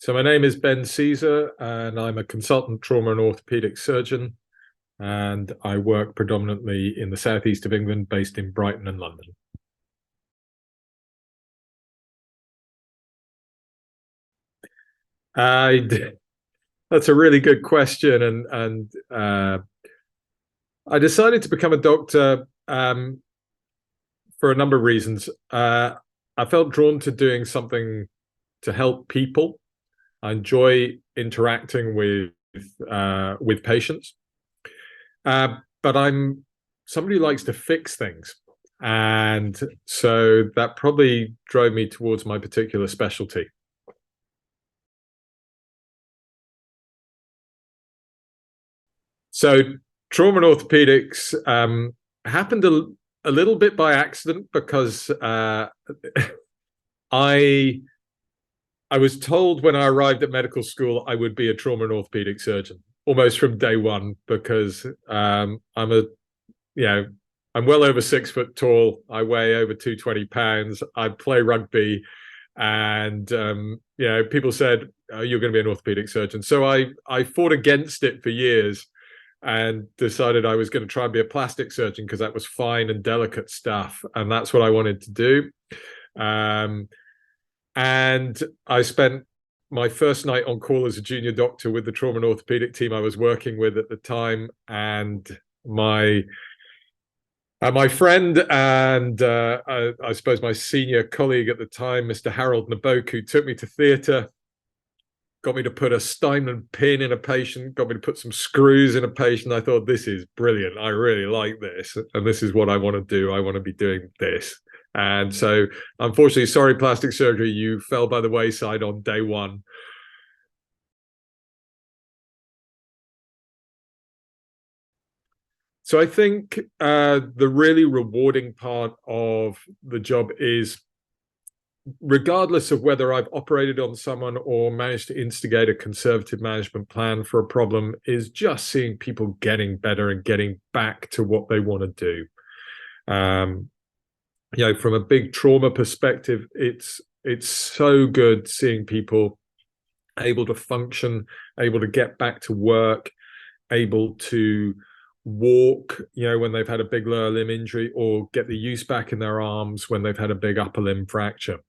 So my name is Ben Caesar, and I'm a consultant trauma and orthopaedic surgeon, and I work predominantly in the southeast of England, based in Brighton and London. That's a really good question, and I decided to become a doctor for a number of reasons. I felt drawn to doing something to help people. I enjoy interacting with patients, but I'm somebody who likes to fix things, and so that probably drove me towards my particular specialty. So trauma and orthopedics happened a little bit by accident because I I was told when I arrived at medical school I would be a trauma and orthopedic surgeon almost from day one, because I'm a you know I'm well over 6 foot tall. I weigh over 220 pounds. I play rugby, and people said, oh, you're going to be an orthopedic surgeon. So I fought against it for years and decided I was going to try and be a plastic surgeon because that was fine and delicate stuff, and that's what I wanted to do. And I spent my first night on call as a junior doctor with the trauma and orthopedic team I was working with at the time, and my friend and I suppose my senior colleague at the time, Mr. Harold Naboku, took me to theatre, got me to put a Steinman pin in a patient, got me to put some screws in a patient. I thought, this is brilliant. I really like this, and this is what I want to do. I want to be doing this. And so, unfortunately, sorry, plastic surgery, you fell by the wayside on day one. So I think the really rewarding part of the job is, regardless of whether I've operated on someone or managed to instigate a conservative management plan for a problem, is just seeing people getting better and getting back to what they want to do. From a big trauma perspective, it's so good seeing people able to function, able to get back to work, able to walk, when they've had a big lower limb injury, or get the use back in their arms when they've had a big upper limb fracture.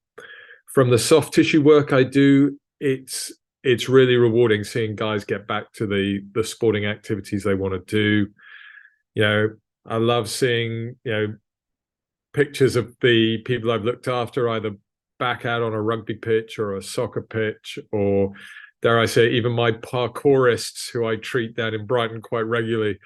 From the soft tissue work I do, it's really rewarding seeing guys get back to the sporting activities they want to do. I love seeing, pictures of the people I've looked after either back out on a rugby pitch or a soccer pitch, or dare I say, even my parkourists who I treat down in Brighton quite regularly.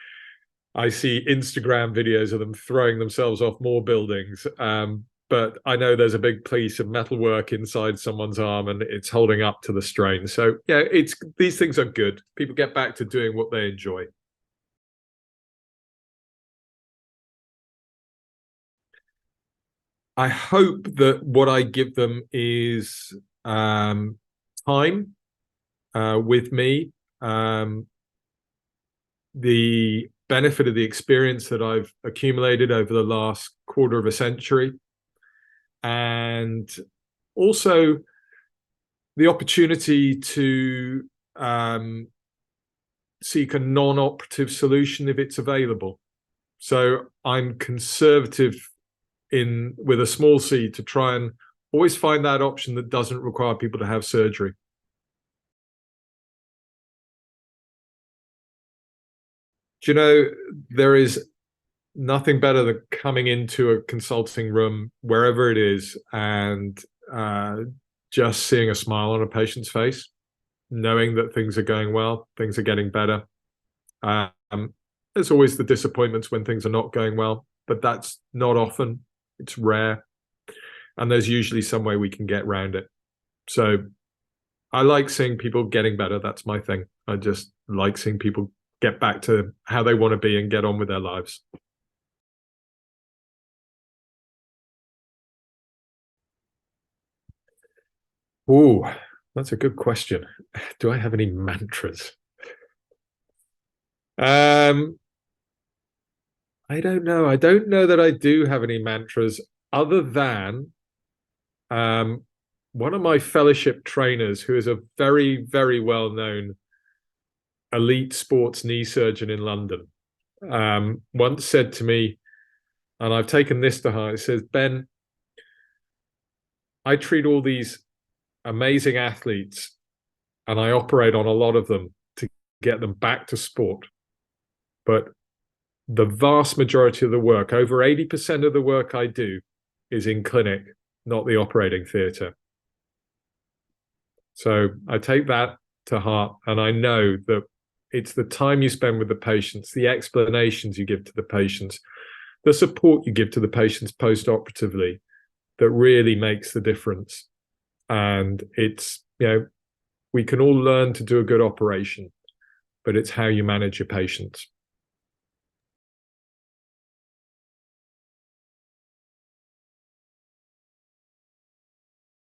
I see Instagram videos of them throwing themselves off more buildings. But I know there's a big piece of metalwork inside someone's arm and it's holding up to the strain. So yeah, these things are good. People get back to doing what they enjoy. I hope that what I give them is time with me, the benefit of the experience that I've accumulated over the last quarter of a century, and also the opportunity to seek a non-operative solution if it's available. So I'm conservative with a small c to try and always find that option that doesn't require people to have surgery. Do you know, there is nothing better than coming into a consulting room, wherever it is, and just seeing a smile on a patient's face, knowing that things are going well, things are getting better. There's always the disappointments when things are not going well, but that's not often. It's rare. And there's usually some way we can get around it. So I like seeing people getting better. That's my thing. I just like seeing people get back to how they want to be and get on with their lives. Ooh, that's a good question. Do I have any mantras? I don't know. I don't know that I do have any mantras, other than one of my fellowship trainers, who is a very, very well-known elite sports knee surgeon in London, once said to me, and I've taken this to heart, it says, Ben, I treat all these amazing athletes and I operate on a lot of them to get them back to sport. But the vast majority of the work, over 80% of the work I do, is in clinic, not the operating theatre. So I take that to heart, and I know that it's the time you spend with the patients, the explanations you give to the patients, the support you give to the patients post-operatively that really makes the difference. And it's, we can all learn to do a good operation, but it's how you manage your patients.